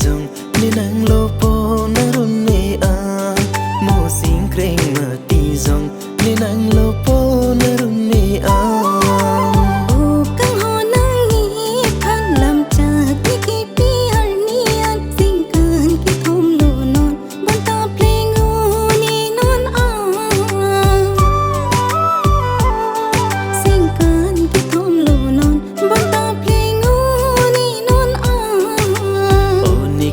dòng nên nắng lô po na run mê a mô xin kring mà ti dòng nên nắng lô po na run mê a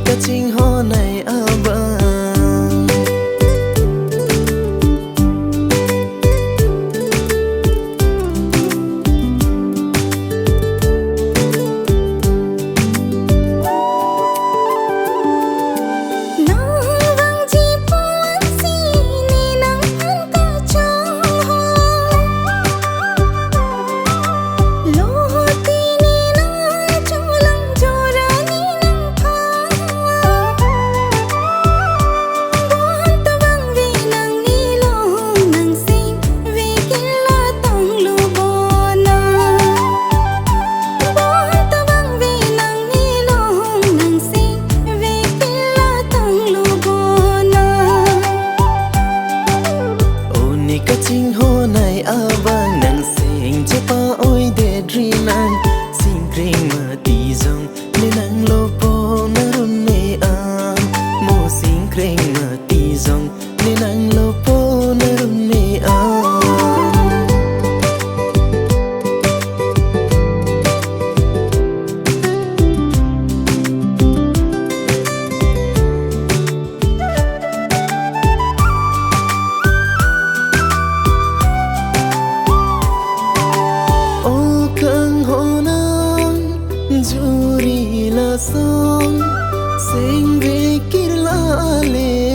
KACHINGHON này abang KACHINGHON này abang nang sing che pa oi de dri nang sing kring ma ti dòng nên nang lo po na run mê a mo sing kring ma ti dòng nên nang lo po na run mê a Juri la song sing ve kirla le